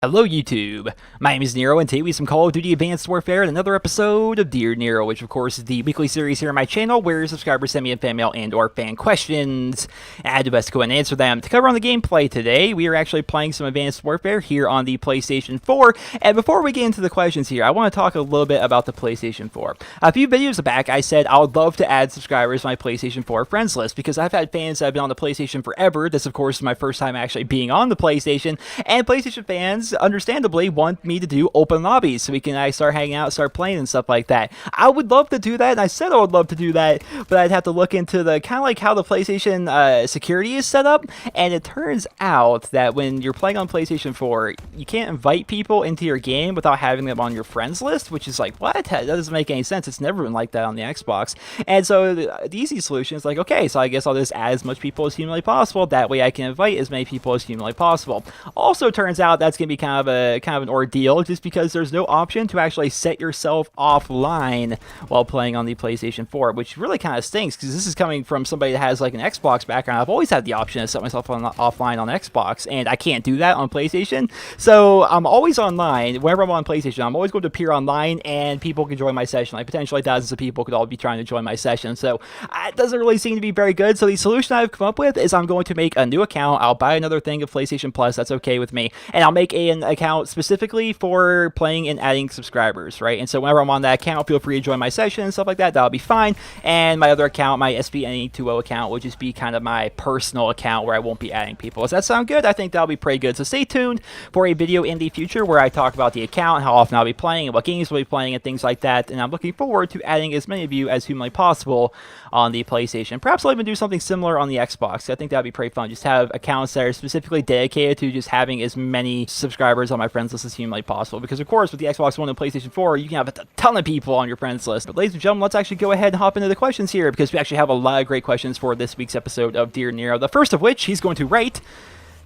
Hello YouTube, my name is Nero and today we have some Call of Duty Advanced Warfare and another episode of Dear Nero, which of course is the weekly series here on my channel where subscribers send me in fan mail and or fan questions, and I do best to go and answer them. To cover on the gameplay today, we are actually playing some Advanced Warfare here on the PlayStation 4, and before we get into the questions here, I want to talk a little bit about the PlayStation 4. A few videos back I said I would love to add subscribers to my PlayStation 4 friends list because I've had fans that have been on the PlayStation forever. This of course is my first time actually being on the PlayStation, and PlayStation fans understandably want me to do open lobbies so we can start hanging out, start playing and stuff like that. I would love to do that, and I said I would love to do that, but I'd have to look into the kind of like how the PlayStation security is set up, and it turns out that when you're playing on PlayStation 4, you can't invite people into your game without having them on your friends list, which is like, what? That doesn't make any sense. It's never been like that on the Xbox. And so the easy solution is like, okay, so I guess I'll just add as much people as humanly possible. That way I can invite as many people as humanly possible. Also turns out that's going to be kind of an ordeal just because there's no option to actually set yourself offline while playing on the PlayStation 4, which really kind of stinks because this is coming from somebody that has like an Xbox background. I've always had the option to set myself offline on Xbox, and I can't do that on PlayStation. So I'm always online. Whenever I'm on PlayStation, I'm always going to appear online and people can join my session. Like potentially thousands of people could all be trying to join my session. So it doesn't really seem to be very good. So the solution I've come up with is I'm going to make a new account. I'll buy another thing of PlayStation Plus. That's okay with me. And I'll make an account specifically for playing and adding subscribers, right? And so whenever I'm on that account, feel free to join my session and stuff like that. That'll be fine. And my other account, my SBNE20 account, will just be kind of my personal account where I won't be adding people. Does that sound good? I think that'll be pretty good. So stay tuned for a video in the future where I talk about the account, how often I'll be playing, and what games we'll be playing, and things like that. And I'm looking forward to adding as many of you as humanly possible on the PlayStation. Perhaps I'll even do something similar on the Xbox. I think that'd be pretty fun. Just have accounts that are specifically dedicated to just having as many subscribers on my friends list as humanly possible. Because of course, with the Xbox One and PlayStation 4, you can have a ton of people on your friends list. But ladies and gentlemen, let's actually go ahead and hop into the questions here because we actually have a lot of great questions for this week's episode of Dear Nero. The first of which he's going to rate.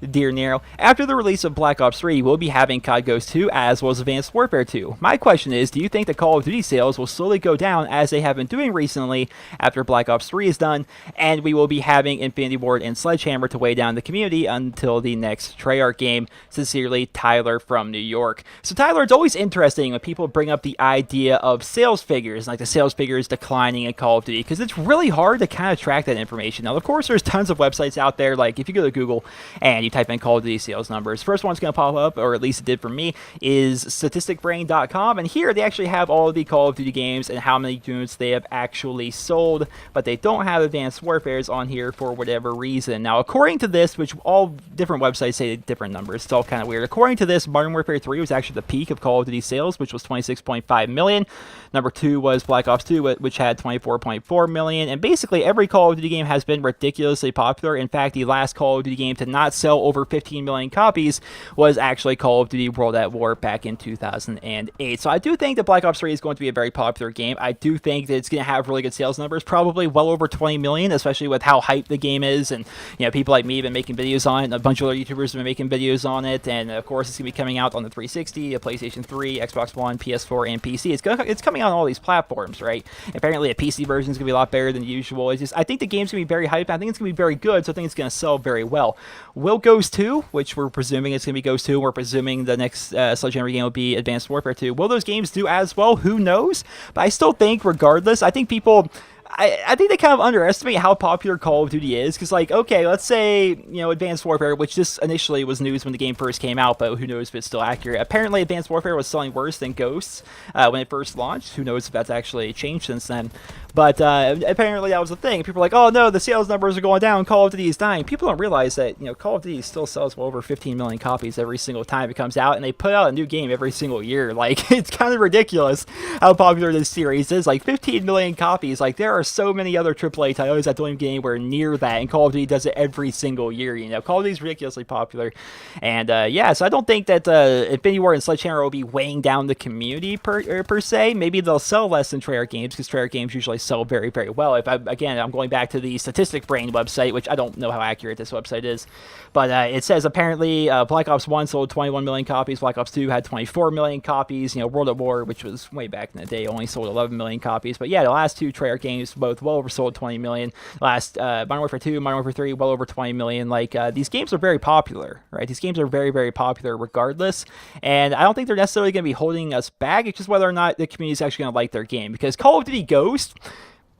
Dear Nero, after the release of Black Ops 3, we'll be having CoD Ghost 2 as well as Advanced Warfare 2. My question is, do you think the Call of Duty sales will slowly go down as they have been doing recently after Black Ops 3 is done, and we will be having Infinity Ward and Sledgehammer to weigh down the community until the next Treyarch game? Sincerely, Tyler from New York. So Tyler, it's always interesting when people bring up the idea of sales figures, like the sales figures declining in Call of Duty, because it's really hard to kind of track that information. Now, of course, there's tons of websites out there, like if you go to Google and you type in Call of Duty sales numbers, first one's going to pop up, or at least it did for me, is statisticbrain.com, and here they actually have all of the Call of Duty games and how many units they have actually sold, but they don't have Advanced Warfare's on here for whatever reason. Now, according to this, which all different websites say different numbers, it's all kind of weird. According to this, Modern Warfare 3 was actually the peak of Call of Duty sales, which was 26.5 million. Number 2 was Black Ops 2, which had 24.4 million, and basically every Call of Duty game has been ridiculously popular. In fact, the last Call of Duty game to not sell over 15 million copies was actually Call of Duty World at War back in 2008. So I do think that Black Ops 3 is going to be a very popular game. I do think that it's going to have really good sales numbers, probably well over 20 million, especially with how hyped the game is, and you know, people like me have been making videos on it, and a bunch of other YouTubers have been making videos on it, and of course it's going to be coming out on the 360, a PlayStation 3, Xbox One, PS4, and PC. It's coming out on all these platforms, right? Apparently a PC version is going to be a lot better than usual. It's just, I think the game's going to be very hyped. I think it's going to be very good, so I think it's going to sell very well. Will Ghost 2, which we're presuming it's going to be Ghost 2, we're presuming the next Sledgehammer game will be Advanced Warfare 2. Will those games do as well? Who knows? But I still think, regardless, I think people... I think they kind of underestimate how popular Call of Duty is, because, like, okay, let's say, you know, Advanced Warfare, which just initially was news when the game first came out, but who knows if it's still accurate. Apparently, Advanced Warfare was selling worse than Ghosts when it first launched. Who knows if that's actually changed since then. But apparently that was the thing. People are like, oh no, the sales numbers are going down, Call of Duty is dying. People don't realize that, you know, Call of Duty still sells well over 15 million copies every single time it comes out, and they put out a new game every single year. Like, it's kind of ridiculous how popular this series is. Like, 15 million copies. Like, there are so many other AAA titles that don't even get anywhere near that, and Call of Duty does it every single year, you know. Call of Duty is ridiculously popular. And yeah, so I don't think that Infinity Ward and Sledgehammer will be weighing down the community per se. Maybe they'll sell less than Treyarch games, because Treyarch games usually sell very, very well. Again, I'm going back to the Statistic Brain website, which I don't know how accurate this website is, but it says apparently Black Ops 1 sold 21 million copies, Black Ops 2 had 24 million copies, you know, World at War, which was way back in the day, only sold 11 million copies. But yeah, the last two Treyarch games copies, both well oversold 20 million. Last Modern Warfare 2, Modern Warfare 3, well over 20 million. Like these games are very popular, right? These games are very, very popular regardless, and I don't think they're necessarily going to be holding us back. It's just whether or not the community is actually going to like their game, because Call of Duty Ghost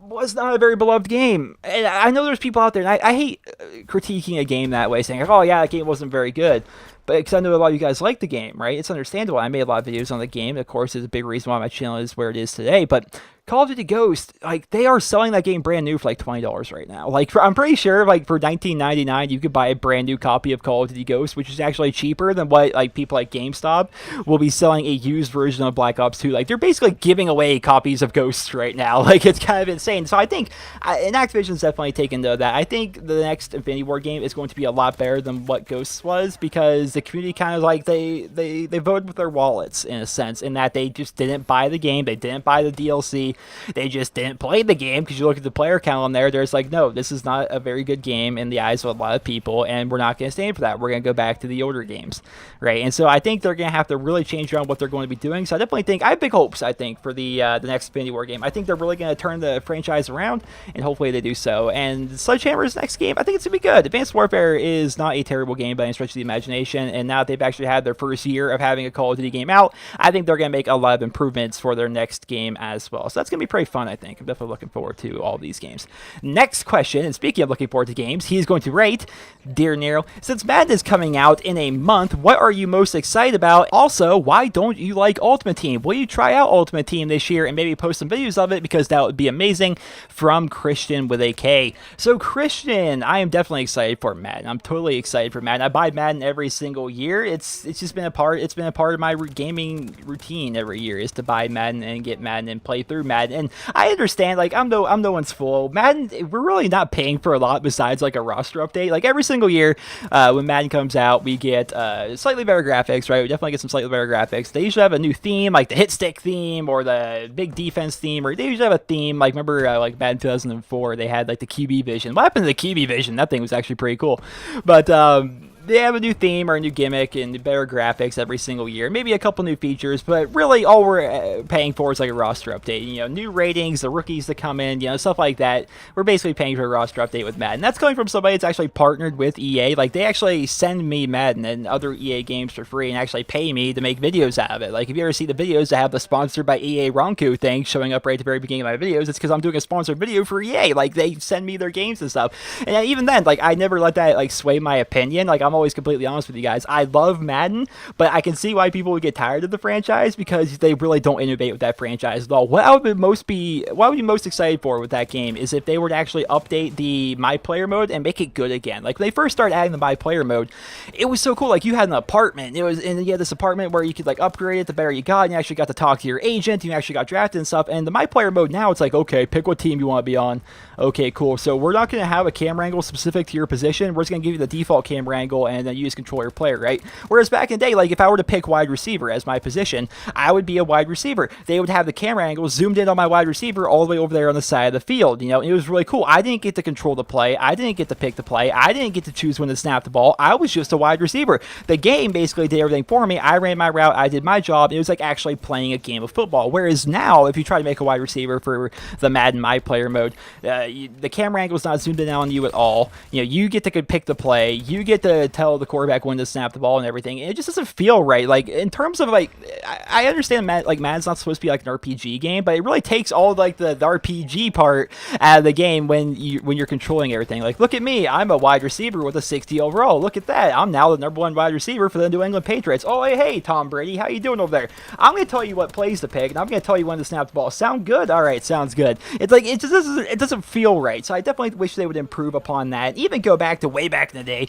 was not a very beloved game. And I know there's people out there, and I hate critiquing a game that way, saying, like, oh yeah, that game wasn't very good. But because I know a lot of you guys like the game, right? It's understandable. I made a lot of videos on the game. Of course, it's a big reason why my channel is where it is today. But Call of Duty Ghost, like, they are selling that game brand new for like $20 right now. Like, I'm pretty sure, like, for $19.99, you could buy a brand new copy of Call of Duty Ghost, which is actually cheaper than what, like, people like GameStop will be selling a used version of Black Ops 2. Like, they're basically giving away copies of Ghosts right now. Like, it's kind of insane. So I think, and Activision's definitely taken note of that. I think the next Infinity War game is going to be a lot better than what Ghosts was, because the community kind of, like, they voted with their wallets, in a sense, in that they just didn't buy the game, they didn't buy the DLC, they just didn't play the game, because you look at the player count on there, there's like, no, this is not a very good game in the eyes of a lot of people, and we're not going to stand for that. We're going to go back to the older games, right? And so I think they're going to have to really change around what they're going to be doing. So I definitely think, I have big hopes, I think, for the next Infinity War game. I think they're really going to turn the franchise around, and hopefully they do so. And Sledgehammer's next game, I think it's going to be good. Advanced Warfare is not a terrible game by any stretch of the imagination, and now that they've actually had their first year of having a Call of Duty game out, I think they're going to make a lot of improvements for their next game as well. So that's going to be pretty fun, I think. I'm definitely looking forward to all these games. Next question, and speaking of looking forward to games, he is going to rate Dear Nero. Since Madden is coming out in a month, what are you most excited about? Also, why don't you like Ultimate Team? Will you try out Ultimate Team this year and maybe post some videos of it, because that would be amazing? From Christian with a K. So Christian, I am definitely excited for Madden. I'm totally excited for Madden. I buy Madden every single year. It's just been a part. It's been a part of my gaming routine every year, is to buy Madden and get Madden and play through Madden. And I understand, like, I'm no one's fool. Madden, we're really not paying for a lot besides like a roster update. Like every single year when Madden comes out, we get slightly better graphics, right? We definitely get some slightly better graphics. They usually have a new theme, like the hit stick theme or the big defense theme, or they usually have a theme. Like, remember like Madden 2004, they had like the QB vision. What happened to the QB vision? That thing was actually pretty cool. But they have a new theme or a new gimmick and better graphics every single year. Maybe a couple new features, but really all we're paying for is like a roster update. You know, new ratings, the rookies that come in, you know, stuff like that. We're basically paying for a roster update with Madden. That's coming from somebody that's actually partnered with EA. Like, they actually send me Madden and other EA games for free and actually pay me to make videos out of it. Like, if you ever see the videos that have the sponsored by EA Ronku thing showing up right at the very beginning of my videos, it's because I'm doing a sponsored video for EA. Like, they send me their games and stuff. And even then, like, I never let that like sway my opinion. Like, I'm always completely honest with you guys. I love Madden, but I can see why people would get tired of the franchise, because they really don't innovate with that franchise at all. What I would be most excited for with that game is if they were to actually update the My Player mode and make it good again. Like, when they first started adding the My Player mode, it was so cool. Like, you had an apartment. And you had this apartment where you could like upgrade it the better you got, and you actually got to talk to your agent, and you actually got drafted and stuff. And the My Player mode now, it's like, okay, pick what team you want to be on. Okay, cool. So we're not going to have a camera angle specific to your position. We're just going to give you the default camera angle, and then you just control your player, right? Whereas back in the day, like, if I were to pick wide receiver as my position, I would be a wide receiver. They would have the camera angle zoomed in on my wide receiver all the way over there on the side of the field. You know, it was really cool. I didn't get to control the play. I didn't get to pick the play. I didn't get to choose when to snap the ball. I was just a wide receiver. The game basically did everything for me. I ran my route. I did my job. It was like actually playing a game of football. Whereas now, if you try to make a wide receiver for the Madden My Player mode, the camera angle is not zoomed in on you at all. You know, you get to pick the play. You get to tell the quarterback when to snap the ball and everything. And it just doesn't feel right. Like, in terms of like, I understand Madden's not supposed to be like an RPG game, but it really takes all like the RPG part out of the game when you're controlling everything. Like, look at me, I'm a wide receiver with a 60 overall. Look at that, I'm now the #1 wide receiver for the New England Patriots. Oh, hey, Tom Brady, how you doing over there? I'm gonna tell you what plays to pick, and I'm gonna tell you when to snap the ball. Sound good? All right, sounds good. It's like, it doesn't feel right. So I definitely wish they would improve upon that. Even go back to way back in the day,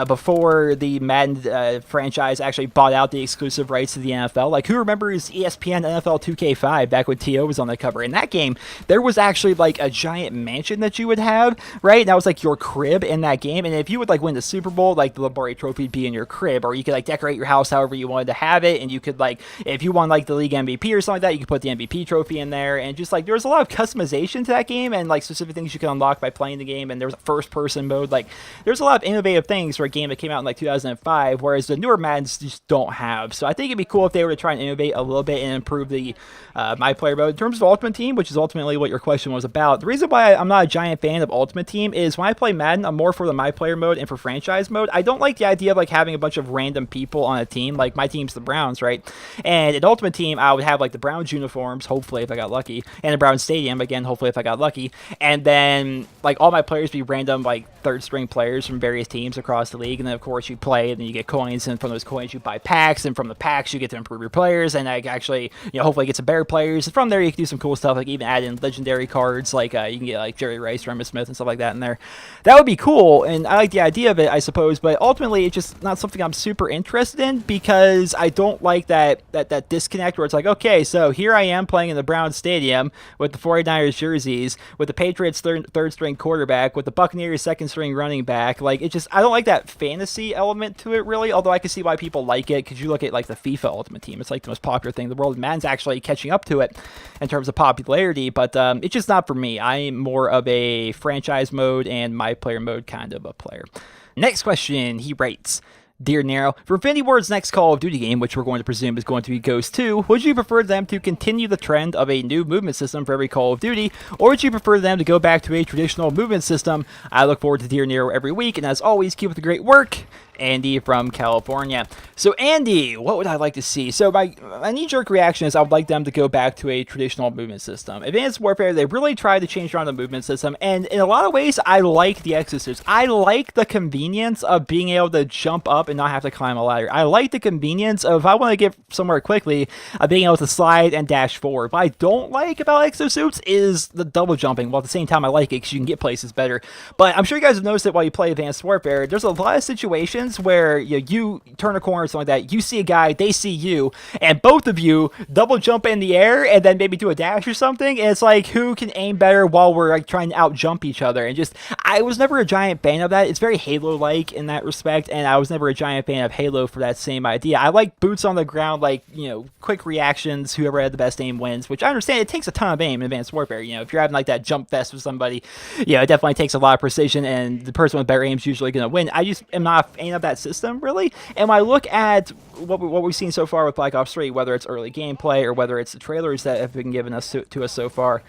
before the Madden franchise actually bought out the exclusive rights to the NFL. Like, who remembers ESPN NFL 2K5 back when T.O. was on the cover? In that game, there was actually like a giant mansion that you would have, right? And that was like your crib in that game. And if you would like win the Super Bowl, like the Lombardi Trophy would be in your crib, or you could like decorate your house however you wanted to have it. And you could like, if you won like the league MVP or something like that, you could put the MVP trophy in there. And just like, there was a lot of customization to that game, and like specific things you could unlock by playing the game. And there was a first person mode. Like, there's a lot of innovative things for a game game that came out in like 2005, whereas the newer Maddens just don't have. So I think it'd be cool if they were to try and innovate a little bit and improve the My Player mode. In terms of Ultimate Team, which is ultimately what your question was about, the reason why I'm not a giant fan of Ultimate Team is when I play Madden, I'm more for the My Player mode and for franchise mode. I don't like the idea of like having a bunch of random people on a team. Like my team's the Browns, right? And in Ultimate Team, I would have like the Browns uniforms, hopefully if I got lucky, and the Browns stadium, again, hopefully if I got lucky. And then like all my players be random like third string players from various teams across the league. And then of course you play and then you get coins, and from those coins you buy packs, and from the packs you get to improve your players, and I actually, hopefully get some better players. And from there you can do some cool stuff, like even add in legendary cards, like you can get like Jerry Rice, Remy Smith, and stuff like that in there. That would be cool, and I like the idea of it, I suppose, but ultimately it's just not something I'm super interested in, because I don't like that disconnect where it's like, okay, so here I am playing in the Browns stadium with the 49ers jerseys, with the Patriots third string quarterback, with the Buccaneers second string running back. Like, it just, I don't like that fantasy element to it, really, although I can see why people like it, because you look at like the FIFA Ultimate Team, it's like the most popular thing in the world. Madden's actually catching up to it in terms of popularity, but it's just not for me. I'm more of a franchise mode and My Player mode kind of a player. Next question, he writes, Dear Nero, for Infinity Ward's next Call of Duty game, which we're going to presume is going to be Ghost 2, would you prefer them to continue the trend of a new movement system for every Call of Duty, or would you prefer them to go back to a traditional movement system? I look forward to Dear Nero every week, and as always, keep up the great work. Andy from California. So Andy, what would I like to see? So my knee-jerk reaction is I would like them to go back to a traditional movement system. Advanced Warfare, they really tried to change around the movement system, and in a lot of ways, I like the exosuits. I like the convenience of being able to jump up and not have to climb a ladder. I like the convenience of, if I want to get somewhere quickly, being able to slide and dash forward. What I don't like about exosuits is the double jumping. While at the same time, I like it because you can get places better. But I'm sure you guys have noticed that while you play Advanced Warfare, there's a lot of situations where you turn a corner or something like that, you see a guy, they see you, and both of you double jump in the air and then maybe do a dash or something, and it's like, who can aim better while we're like trying to out jump each other? And just, I was never a giant fan of that. It's very Halo-like in that respect, and I was never a giant fan of Halo for that same idea. I like boots on the ground, like, quick reactions, whoever had the best aim wins, which I understand it takes a ton of aim in Advanced Warfare. If you're having like that jump fest with somebody, it definitely takes a lot of precision, and the person with better aim is usually going to win. I just am not a fan of that system, really. And when I look at what we've seen so far with Black Ops 3, whether it's early gameplay or whether it's the trailers that have been given us to us so far,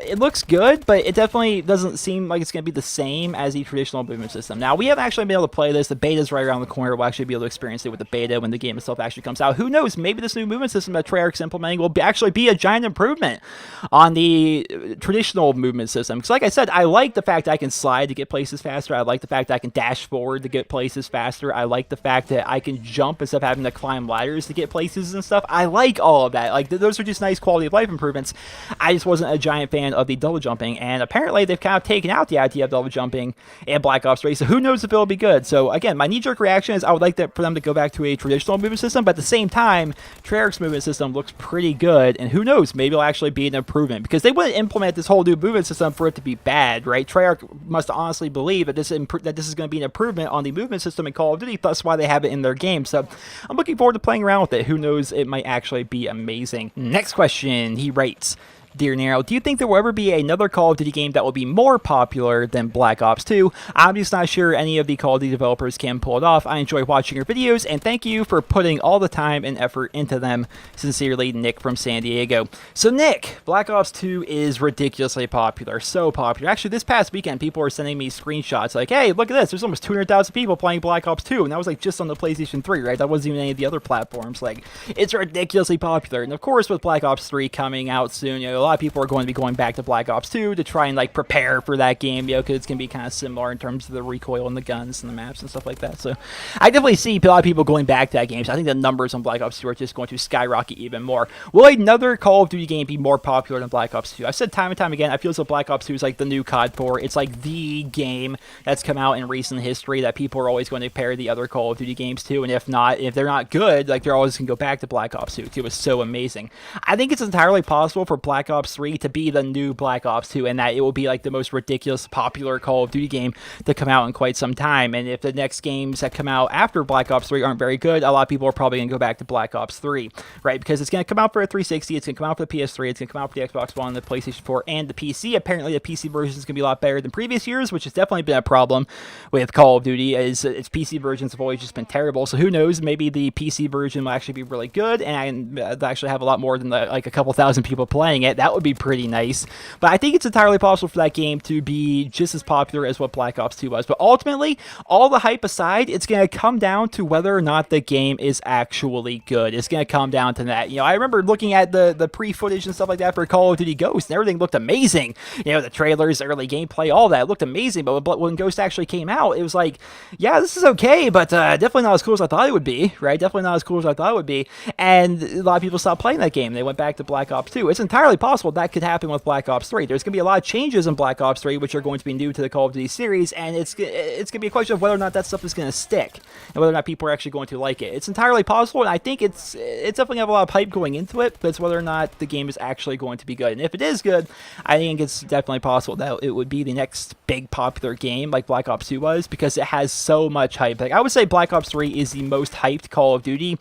it looks good, but it definitely doesn't seem like it's going to be the same as the traditional movement system. Now, we haven't actually been able to play this. The beta's right around the corner. We'll actually be able to experience it with the beta when the game itself actually comes out. Who knows? Maybe this new movement system that Treyarch's implementing will actually be a giant improvement on the traditional movement system. Because like I said, I like the fact that I can slide to get places faster. I like the fact that I can dash forward to get places faster. I like the fact that I can jump instead of having to climb ladders to get places and stuff. I like all of that. Like, those are just nice quality of life improvements. I just wasn't a giant fan of the double jumping, and apparently they've kind of taken out the idea of double jumping in Black Ops 3, so who knows if it'll be good. So again, my knee-jerk reaction is I would like for them to go back to a traditional movement system, but at the same time, Treyarch's movement system looks pretty good, and who knows, maybe it'll actually be an improvement, because they wouldn't implement this whole new movement system for it to be bad, right? Treyarch must honestly believe that this is going to be an improvement on the movement system in Call of Duty, that's why they have it in their game. So I'm looking forward to playing around with it. Who knows, it might actually be amazing. Next question, he writes, Dear Nero, do you think there will ever be another Call of Duty game that will be more popular than Black Ops 2? I'm just not sure any of the Call of Duty developers can pull it off. I enjoy watching your videos, and thank you for putting all the time and effort into them. Sincerely, Nick from San Diego. So Nick, Black Ops 2 is ridiculously popular. So popular. Actually, this past weekend, people were sending me screenshots like, hey, look at this. There's almost 200,000 people playing Black Ops 2, and that was like just on the PlayStation 3, right? That wasn't even any of the other platforms. Like, it's ridiculously popular. And of course, with Black Ops 3 coming out soon, a lot of people are going to be going back to Black Ops 2 to try and like prepare for that game, because it's going to be kind of similar in terms of the recoil and the guns and the maps and stuff like that. So I definitely see a lot of people going back to that game. So I think the numbers on Black Ops 2 are just going to skyrocket even more. Will another Call of Duty game be more popular than Black Ops 2? I've said time and time again, I feel as though Black Ops 2 is like the new CoD 4. It's like the game that's come out in recent history that people are always going to compare the other Call of Duty games to, and if they're not good, like, they're always going to go back to Black Ops 2. It was so amazing. I think it's entirely possible for Black Ops Ops 3 to be the new Black Ops 2, and that it will be like the most ridiculous popular Call of Duty game to come out in quite some time. And if the next games that come out after Black Ops 3 aren't very good, a lot of people are probably going to go back to Black Ops 3, right? Because it's going to come out for a 360, it's going to come out for the PS3, it's going to come out for the Xbox One, the PlayStation 4, and the PC. Apparently, the PC version is going to be a lot better than previous years, which has definitely been a problem with Call of Duty, is its PC versions have always just been terrible. So who knows, maybe the PC version will actually be really good, and they'll actually have a lot more than like a couple thousand people playing it. That would be pretty nice. But I think it's entirely possible for that game to be just as popular as what Black Ops 2 was. But ultimately, all the hype aside, it's going to come down to whether or not the game is actually good. It's going to come down to that. I remember looking at the pre-footage and stuff like that for Call of Duty Ghost, and everything looked amazing. The trailers, early gameplay, all that looked amazing. But when Ghost actually came out, it was like, yeah, this is okay, but definitely not as cool as I thought it would be, right? Definitely not as cool as I thought it would be. And a lot of people stopped playing that game. They went back to Black Ops 2. It's entirely possible that could happen with Black Ops 3. There's going to be a lot of changes in Black Ops 3, which are going to be new to the Call of Duty series, and it's going to be a question of whether or not that stuff is going to stick, and whether or not people are actually going to like it. It's entirely possible, and I think it's definitely have a lot of hype going into it, but it's whether or not the game is actually going to be good. And if it is good, I think it's definitely possible that it would be the next big popular game like Black Ops 2 was, because it has so much hype. Like, I would say Black Ops 3 is the most hyped Call of Duty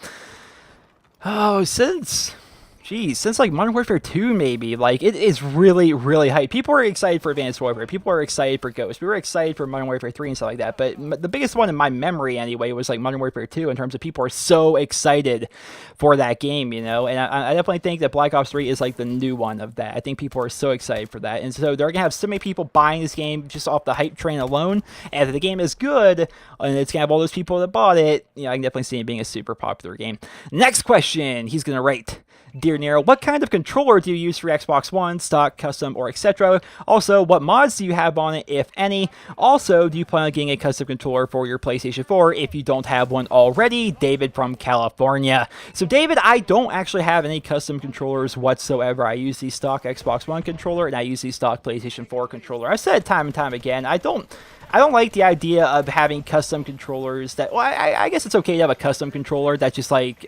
since like Modern Warfare 2, maybe. Like, it is really, really hype. People are excited for Advanced Warfare. People are excited for Ghost. We were excited for Modern Warfare 3 and stuff like that. But the biggest one in my memory, anyway, was like Modern Warfare 2, in terms of people are so excited for that game, And I definitely think that Black Ops 3 is like the new one of that. I think people are so excited for that. And so they're going to have so many people buying this game just off the hype train alone. And if the game is good, and it's going to have all those people that bought it, I can definitely see it being a super popular game. Next question, he's going to rate. Dear Nero, what kind of controller do you use for Xbox One, stock, custom, or etc.? Also, what mods do you have on it, if any? Also, do you plan on getting a custom controller for your PlayStation 4 if you don't have one already? David from California. So, David, I don't actually have any custom controllers whatsoever. I use the stock Xbox One controller, and I use the stock PlayStation 4 controller. I've said it time and time again, I don't like the idea of having custom controllers that, well, I guess it's okay to have a custom controller that's just like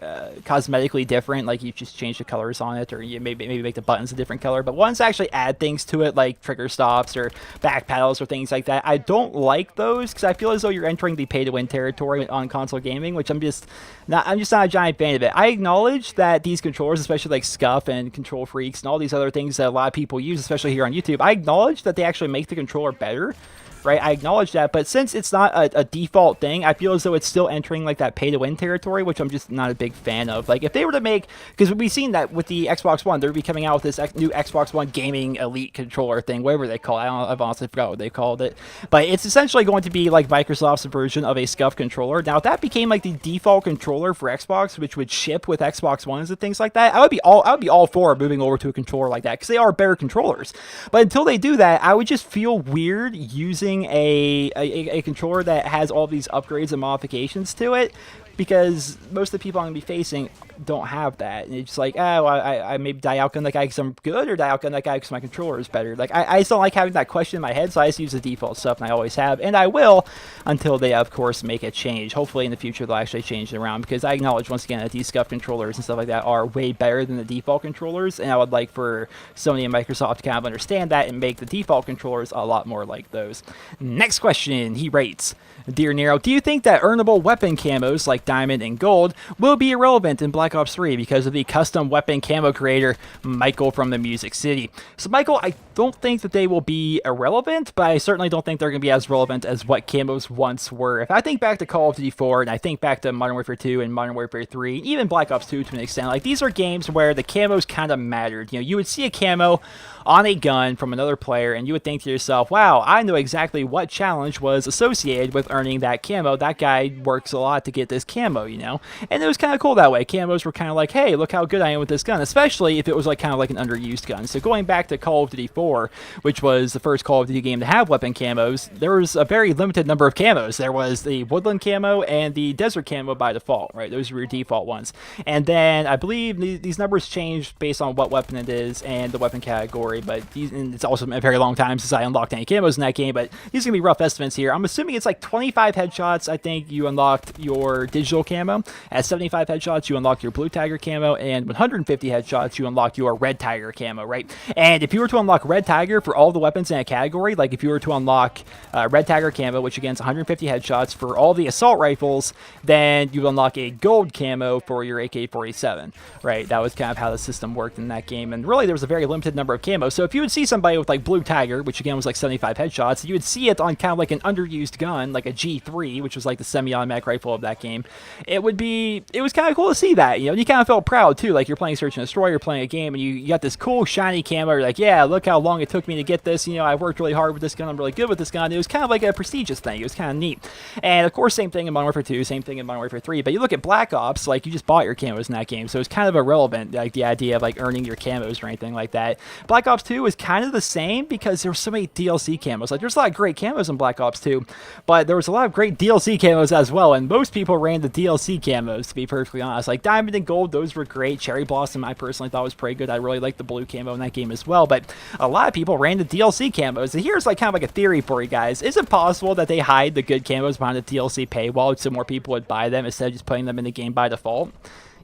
cosmetically different, like you just change the colors on it, or you maybe make the buttons a different color, but ones that actually add things to it, like trigger stops or back paddles or things like that. I don't like those, because I feel as though you're entering the pay-to-win territory on console gaming, which I'm just not a giant fan of it. I acknowledge that these controllers, especially like Scuff and Control Freaks and all these other things that a lot of people use, especially here on YouTube, I acknowledge that they actually make the controller better. Right, I acknowledge that, but since it's not a default thing, I feel as though it's still entering like that pay-to-win territory, which I'm just not a big fan of. Like, if they were to make, because we've seen that with the Xbox One, they're be coming out with this new Xbox One gaming elite controller thing, whatever they call it. I've honestly forgot what they called it, but it's essentially going to be like Microsoft's version of a Scuff controller. Now, if that became like the default controller for Xbox, which would ship with Xbox Ones and things like that, I would be all for moving over to a controller like that, because they are better controllers. But until they do that, I would just feel weird using a controller that has all these upgrades and modifications to it, because most of the people I'm going to be facing don't have that. And it's like, oh, I maybe die outgun that guy because I'm good, or die outgun that guy because my controller is better. Like, I just don't like having that question in my head, so I just use the default stuff, and I always have, and I will until they, of course, make a change. Hopefully in the future they'll actually change it around, because I acknowledge, once again, that these Scuff controllers and stuff like that are way better than the default controllers, and I would like for Sony and Microsoft to kind of understand that and make the default controllers a lot more like those. Next question, he rates. Dear Nero, do you think that earnable weapon camos like Diamond and Gold will be irrelevant in Black Ops 3 because of the custom weapon camo creator, Michael from the Music City? So, Michael, I don't think that they will be irrelevant, but I certainly don't think they're going to be as relevant as what camos once were. If I think back to Call of Duty 4, and I think back to Modern Warfare 2 and Modern Warfare 3, even Black Ops 2 to an extent, like, these are games where the camos kind of mattered. You would see a camo on a gun from another player, and you would think to yourself, wow, I know exactly what challenge was associated with earning that camo. That guy works a lot to get this camo, And it was kind of cool that way. Camos were kind of like, hey, look how good I am with this gun, especially if it was like kind of like an underused gun. So going back to Call of Duty 4, which was the first Call of Duty game to have weapon camos, there was a very limited number of camos. There was the woodland camo and the desert camo by default, right? Those were your default ones. And then I believe these numbers changed based on what weapon it is and the weapon category, but and it's also been a very long time since I unlocked any camos in that game, but these are going to be rough estimates here. I'm assuming it's like 25 headshots, I think you unlocked your digital camo. At 75 headshots, you unlock your your blue tiger camo, and 150 headshots, you unlock your red tiger camo, right? And if you were to unlock red tiger for all the weapons in a category, like if you were to unlock red tiger camo, which again is 150 headshots for all the assault rifles, then you unlock a gold camo for your AK-47, right? That was kind of how the system worked in that game, and really there was a very limited number of camos. So if you would see somebody with like blue tiger, which again was like 75 headshots, you would see it on kind of like an underused gun, like a G3, which was like the semi-automatic rifle of that game. It was kind of cool to see that, you know, and you kind of felt proud too, like you're playing Search and Destroy, you're playing a game, and you got this cool shiny camo, you're like, yeah, look how long it took me to get this, you know, I worked really hard with this gun, I'm really good with this gun. It was kind of like a prestigious thing, it was kind of neat. And of course, same thing in Modern Warfare 2, same thing in Modern Warfare 3, but you look at Black Ops, like you just bought your camos in that game, so it's kind of irrelevant, like the idea of like earning your camos or anything like that. Black Ops 2 is kind of the same because there were so many DLC camos. Like there's a lot of great camos in Black Ops 2, but there was a lot of great DLC camos as well, and most people ran the DLC camos, to be perfectly honest. Like Diamond and Gold, those were great. Cherry Blossom, I personally thought was pretty good. I really liked the blue camo in that game as well, but a lot of people ran the DLC camos. And here's like kind of like a theory for you guys. Is it possible that they hide the good camos behind the DLC paywall so more people would buy them instead of just putting them in the game by default?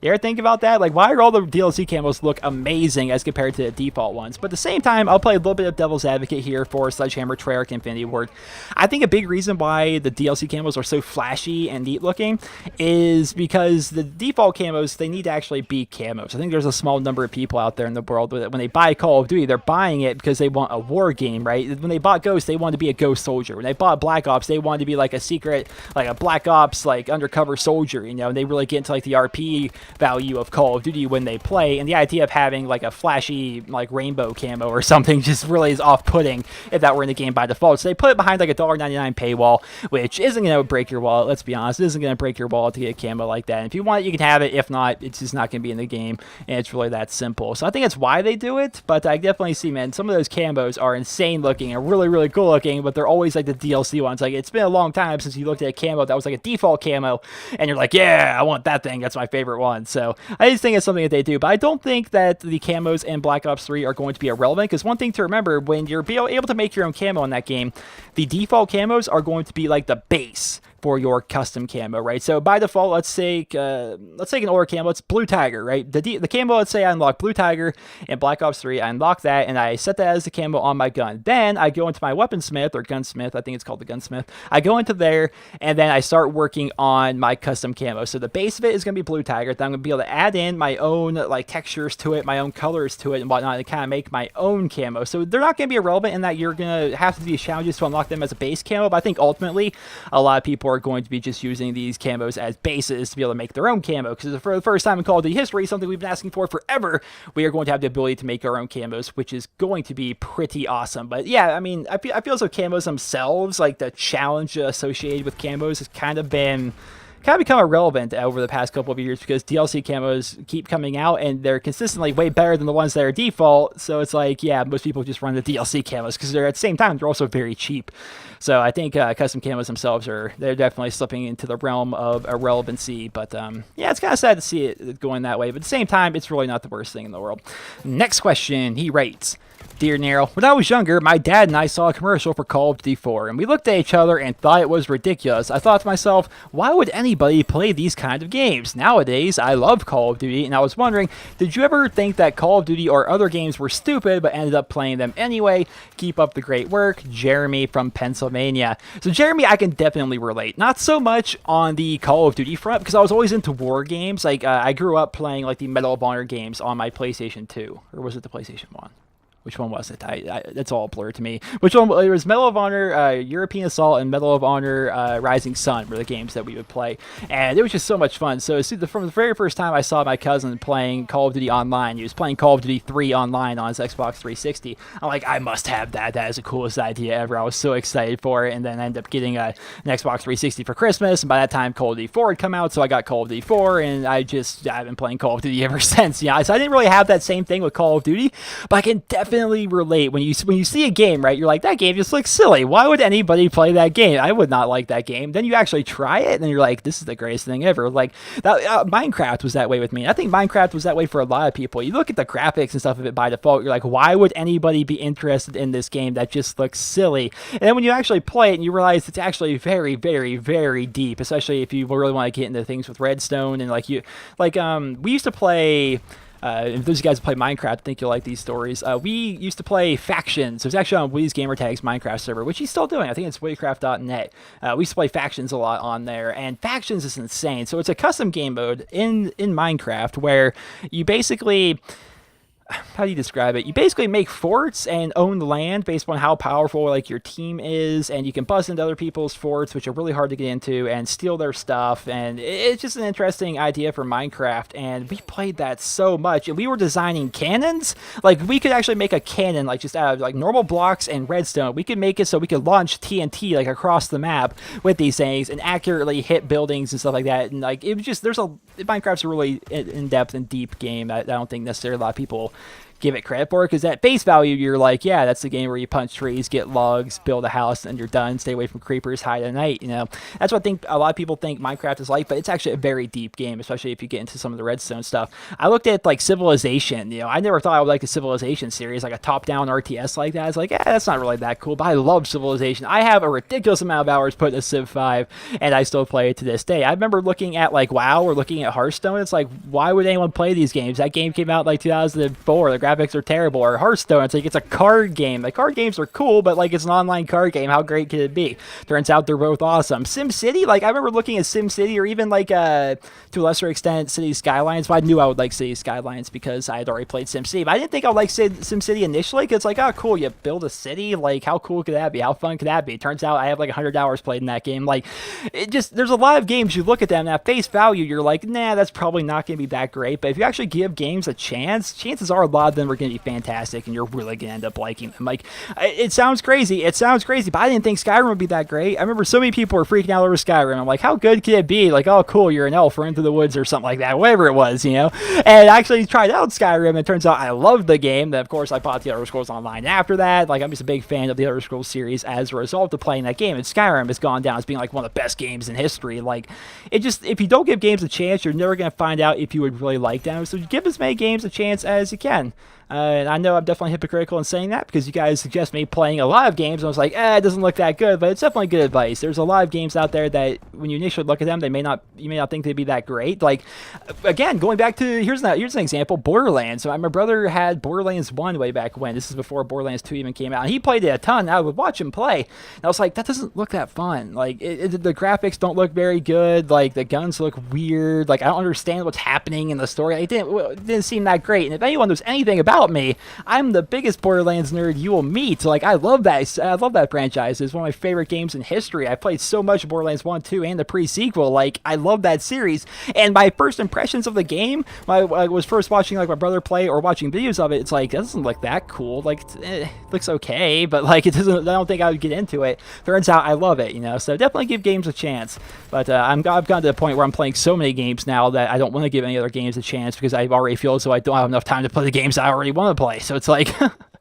You ever think about that? Like, why are all the DLC camos look amazing as compared to the default ones? But at the same time, I'll play a little bit of devil's advocate here for Sledgehammer, Treyarch, Infinity Ward. I think a big reason why the DLC camos are so flashy and neat looking is because the default camos, they need to actually be camos. I think there's a small number of people out there in the world that when they buy Call of Duty, they're buying it because they want a war game, right? When they bought Ghost, they wanted to be a Ghost soldier. When they bought Black Ops, they wanted to be like a secret, like a Black Ops, like undercover soldier, you know, and they really get into like the RP value of Call of Duty when they play, and the idea of having like a flashy like rainbow camo or something just really is off-putting if that were in the game by default. So they put it behind like a $1.99 paywall, which isn't going to break your wallet. Let's be honest, it isn't going to break your wallet to get a camo like that. And if you want it, you can have it. If not, it's just not going to be in the game, and it's really that simple. So I think that's why they do it, but I definitely see, man, some of those camos are insane looking and really, really cool looking, but they're always like the DLC ones. Like, it's been a long time since you looked at a camo that was like a default camo, and you're like, yeah, I want that thing. That's my favorite one. So I just think it's something that they do, but I don't think that the camos in Black Ops 3 are going to be irrelevant, because one thing to remember, when you're able to make your own camo in that game, the default camos are going to be like the base for your custom camo, right? So by default, let's take an older camo. It's Blue Tiger, right? The camo, let's say I unlock Blue Tiger in Black Ops 3. I unlock that, and I set that as the camo on my gun. Then I go into my weaponsmith, or gunsmith. I think it's called the gunsmith. I go into there, and then I start working on my custom camo. So the base of it is going to be Blue Tiger. Then I'm going to be able to add in my own like textures to it, my own colors to it, and whatnot, to kind of make my own camo. So they're not going to be irrelevant in that you're going to have to do these challenges to unlock them as a base camo, but I think ultimately a lot of people are going to be just using these camos as bases to be able to make their own camo, because for the first time in Call of Duty history, something we've been asking for forever, we are going to have the ability to make our own camos, which is going to be pretty awesome. But yeah, I mean, I feel as though camos themselves, like the challenge associated with camos, has kind of become irrelevant over the past couple of years, because DLC camos keep coming out and they're consistently way better than the ones that are default. So it's like, yeah, most people just run the DLC camos because they're, at the same time, they're also very cheap. So I think custom camos themselves they're definitely slipping into the realm of irrelevancy. But yeah, it's kind of sad to see it going that way. But at the same time, it's really not the worst thing in the world. Next question, he writes, Dear Nero, when I was younger, my dad and I saw a commercial for Call of Duty 4, and we looked at each other and thought it was ridiculous. I thought to myself, why would anybody play these kind of games? Nowadays, I love Call of Duty, and I was wondering, did you ever think that Call of Duty or other games were stupid, but ended up playing them anyway? Keep up the great work, Jeremy from Pennsylvania. So Jeremy, I can definitely relate. Not so much on the Call of Duty front, because I was always into war games. Like, I grew up playing like the Medal of Honor games on my PlayStation 2, or was it the PlayStation 1? Which one was it? It's all blurred to me. Which one? It was Medal of Honor, European Assault, and Medal of Honor, Rising Sun were the games that we would play. And it was just so much fun. So from the very first time I saw my cousin playing Call of Duty Online, he was playing Call of Duty 3 online on his Xbox 360. I'm like, I must have that. That is the coolest idea ever. I was so excited for it. And then I ended up getting an Xbox 360 for Christmas. And by that time, Call of Duty 4 had come out. So I got Call of Duty 4. And I've been playing Call of Duty ever since. Yeah, so I didn't really have that same thing with Call of Duty. But I can definitely definitely relate when you see a game, right? You're like, that game just looks silly. Why would anybody play that game? I would not like that game. Then you actually try it, and then you're like, this is the greatest thing ever. Like that, Minecraft was that way with me. I think Minecraft was that way for a lot of people. You look at the graphics and stuff of it by default, you're like, why would anybody be interested in this game that just looks silly? And then when you actually play it and you realize it's actually very, very, very deep, especially if you really want to get into things with redstone and we used to play. If those guys play Minecraft, I think you'll like these stories. We used to play Factions. It was actually on Wheaties Gamertag's Minecraft server, which he's still doing. I think it's wheatycraft.net. We used to play Factions a lot on there, and Factions is insane. So it's a custom game mode in Minecraft where you basically... How do you describe it? You basically make forts and own land based on how powerful like your team is, and you can bust into other people's forts, which are really hard to get into, and steal their stuff. And it's just an interesting idea for Minecraft, and we played that so much. And we were designing cannons. Like we could actually make a cannon like just out of like normal blocks and redstone. We could make it so we could launch TNT like across the map with these things and accurately hit buildings and stuff like that. And like it was just Minecraft's a really in-depth and deep game. I don't think necessarily a lot of people give it credit for, because at base value you're like, yeah, that's the game where you punch trees, get logs, build a house, and you're done. Stay away from creepers, hide at night. That's what I think a lot of people think Minecraft is like, but it's actually a very deep game, especially if you get into some of the redstone stuff. I looked at like Civilization. I never thought I would like the Civilization series, like a top-down RTS like that. It's like, that's not really that cool, but I love Civilization. I have a ridiculous amount of hours put into Civ 5, and I still play it to this day. I remember looking at like WoW or looking at Hearthstone. It's like, why would anyone play these games? That game came out like 2004. The graphics are terrible. Or Hearthstone, it's like it's a card game. Like card games are cool, but like it's an online card game. How great could it be? Turns out they're both awesome. SimCity, like I remember looking at SimCity, or even like to a lesser extent Cities Skylines. But I knew I would like Cities Skylines because I had already played SimCity. But I didn't think I would like SimCity initially, because it's like, oh cool, you build a city. Like how cool could that be? How fun could that be? Turns out I have like 100 hours played in that game. Like there's a lot of games you look at them and at face value you're like, nah, that's probably not going to be that great. But if you actually give games a chance, chances are a lot of them are going to be fantastic, and you're really gonna end up liking them. Like it sounds crazy, but I didn't think Skyrim would be that great. I remember so many people were freaking out over Skyrim. I'm like, how good could it be? Like, oh cool, you're an elf or into the woods or something like that, whatever it was. And I actually tried out Skyrim, and it turns out I loved the game. Then of course I bought the Elder Scrolls Online after that. Like I'm just a big fan of the Elder Scrolls series as a result of playing that game, and Skyrim has gone down as being like one of the best games in history. Like if you don't give games a chance, you're never gonna find out if you would really like them. So give as many games a chance as you can. And I know I'm definitely hypocritical in saying that, because you guys suggest me playing a lot of games, and I was like, it doesn't look that good, but it's definitely good advice. There's a lot of games out there that when you initially look at them, you may not think they'd be that great. Like, again, going back to, here's an example, Borderlands. So my brother had Borderlands 1 way back when. This is before Borderlands 2 even came out, and he played it a ton. I would watch him play, and I was like, that doesn't look that fun. Like, the graphics don't look very good. Like, the guns look weird. Like, I don't understand what's happening in the story. It didn't seem that great. And if anyone knows anything about me, I'm the biggest Borderlands nerd you will meet. Like, I love that franchise. It's one of my favorite games in history. I played so much Borderlands 1, 2, and the pre-sequel. Like, I love that series. And my first impressions of the game, when I was first watching like my brother play or watching videos of it, it's like, that doesn't look that cool. Like, it looks okay, but like, it doesn't. I don't think I would get into it. Turns out I love it. So definitely give games a chance. But I've gotten to the point where I'm playing so many games now that I don't want to give any other games a chance, because I already feel as though I don't have enough time to play the games I already want to play. So it's like,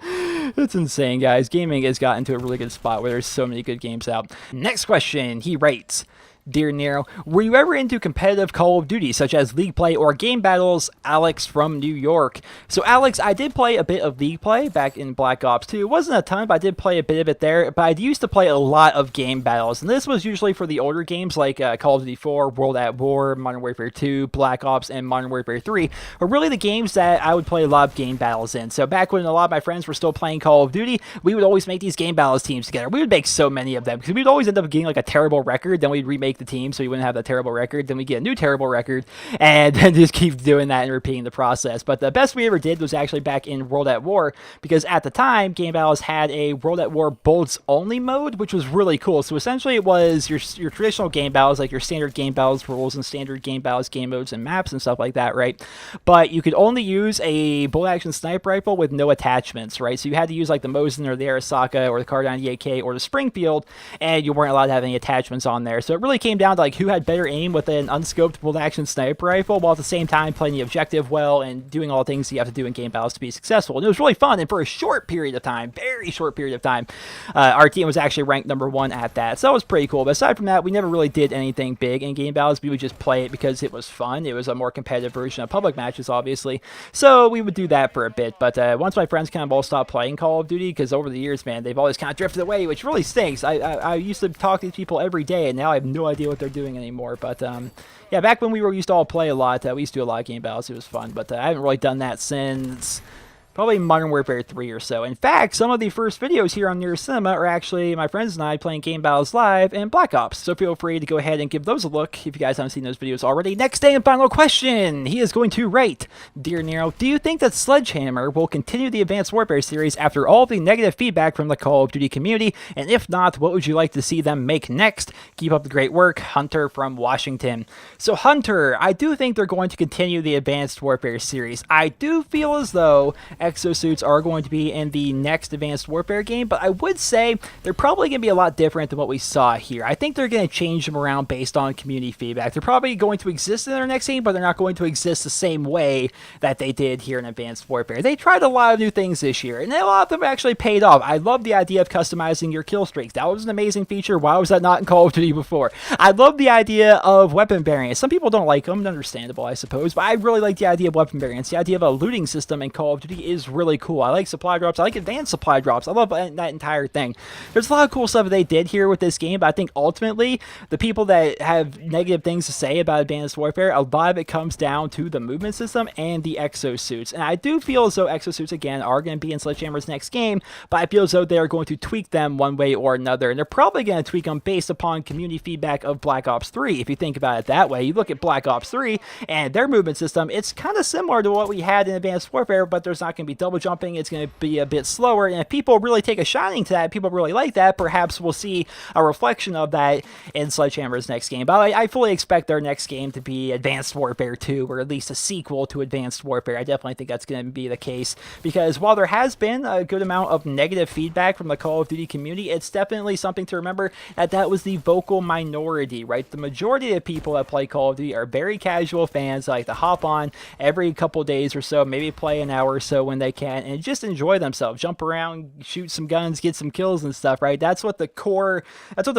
it's insane, guys. Gaming has gotten to a really good spot where there's so many good games out. Next question, he writes, Dear Nero, were you ever into competitive Call of Duty, such as League Play or Game Battles? Alex from New York. So Alex, I did play a bit of League Play back in Black Ops 2. It wasn't a ton, but I did play a bit of it there. But I used to play a lot of Game Battles, and this was usually for the older games like Call of Duty 4, World at War, Modern Warfare 2, Black Ops, and Modern Warfare 3, are really the games that I would play a lot of Game Battles in. So back when a lot of my friends were still playing Call of Duty, we would always make these Game Battles teams together. We would make so many of them, because we'd always end up getting like a terrible record, then we'd remake the team so we wouldn't have that terrible record, then we get a new terrible record, and then just keep doing that and repeating the process. But the best we ever did was actually back in World at War, because at the time, Game Battles had a World at War bullets only mode, which was really cool. So essentially it was your traditional Game Battles, like your standard Game Battles rules and standard Game Battles game modes and maps and stuff like that, right? But you could only use a bolt action sniper rifle with no attachments, right? So you had to use like the Mosin or the Arasaka or the Carbine AK or the Springfield, and you weren't allowed to have any attachments on there. So it really came down to like who had better aim with an unscoped bolt-action sniper rifle, while at the same time playing the objective well and doing all the things you have to do in game battles to be successful. And it was really fun, and for a short period of time, very short period of time, our team was actually ranked #1 at that. So that was pretty cool. But aside from that, we never really did anything big in game battles. We would just play it because it was fun. It was a more competitive version of public matches, obviously. So we would do that for a bit. But once my friends kind of all stopped playing Call of Duty, because over the years, man, they've always kind of drifted away, which really stinks. I used to talk to these people every day, and now I have no idea what they're doing anymore. But yeah, back when we used to all play a lot, we used to do a lot of game battles. It was fun. But I haven't really done that since probably Modern Warfare 3 or so. In fact, some of the first videos here on NerosCinema are actually my friends and I playing Game Battles live and Black Ops. So feel free to go ahead and give those a look if you guys haven't seen those videos already. Next day and final question. He is going to write, Dear Nero, do you think that Sledgehammer will continue the Advanced Warfare series after all the negative feedback from the Call of Duty community? And if not, what would you like to see them make next? Keep up the great work. Hunter from Washington. So Hunter, I do think they're going to continue the Advanced Warfare series. I do feel as though exosuits are going to be in the next Advanced Warfare game, but I would say they're probably going to be a lot different than what we saw here. I think they're going to change them around based on community feedback. They're probably going to exist in their next game, but they're not going to exist the same way that they did here in Advanced Warfare. They tried a lot of new things this year, and a lot of them actually paid off. I love the idea of customizing your kill streaks. That was an amazing feature. Why was that not in Call of Duty before? I love the idea of weapon variants. Some people don't like them, understandable, I suppose, but I really like the idea of weapon variants. The idea of a looting system in Call of Duty is really cool. I like supply drops. I like advanced supply drops. I love that entire thing. There's a lot of cool stuff that they did here with this game, but I think ultimately the people that have negative things to say about Advanced Warfare, a lot of it comes down to the movement system and the exosuits. And I do feel as though exosuits, again, are going to be in Sledgehammer's next game, but I feel as though they're going to tweak them one way or another. And they're probably going to tweak them based upon community feedback of Black Ops 3. If you think about it that way, you look at Black Ops 3 and their movement system, it's kind of similar to what we had in Advanced Warfare, but there's not going to be double jumping. It's going to be a bit slower, and if people really take a shining to that, people really like that, perhaps we'll see a reflection of that in Sledgehammer's next game. But I fully expect their next game to be Advanced Warfare 2, or at least a sequel to Advanced Warfare. I definitely think that's going to be the case, because while there has been a good amount of negative feedback from the Call of Duty community, it's definitely something to remember that was the vocal minority, right? The majority of people that play Call of Duty are very casual fans that like to hop on every couple days or so, maybe play an hour or so when they can, and just enjoy themselves, jump around, shoot some guns, get some kills and stuff, right? That's what the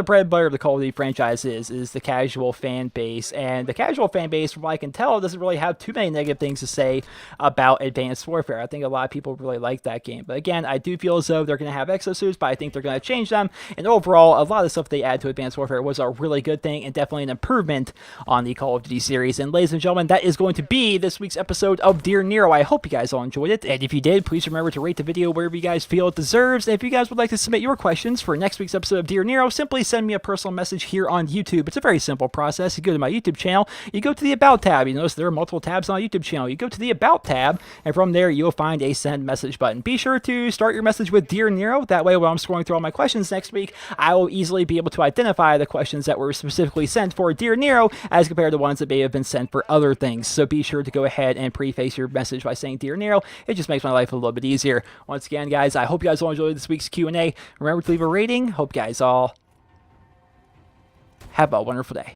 bread and butter of the Call of Duty franchise is the casual fan base. And the casual fan base, from what I can tell, doesn't really have too many negative things to say about Advanced Warfare. I think a lot of people really like that game. But again, I do feel as though they're going to have exosuits, but I think they're going to change them. And overall, a lot of the stuff they add to Advanced Warfare was a really good thing, and definitely an improvement on the Call of Duty series. And ladies and gentlemen, that is going to be this week's episode of Dear Nero. I hope you guys all enjoyed it. And if you did, please remember to rate the video wherever you guys feel it deserves. And if you guys would like to submit your questions for next week's episode of Dear Nero, simply send me a personal message here on YouTube. It's a very simple process. You go to my YouTube channel, you go to the About tab. You notice there are multiple tabs on my YouTube channel. You go to the About tab, and from there you'll find a send message button. Be sure to start your message with Dear Nero. That way, when I'm scrolling through all my questions next week, I will easily be able to identify the questions that were specifically sent for Dear Nero as compared to ones that may have been sent for other things. So be sure to go ahead and preface your message by saying Dear Nero. It just makes my life a little bit easier. Once again, guys, I hope you guys all enjoyed this week's Q&A. Remember to leave a rating. Hope you guys all have a wonderful day.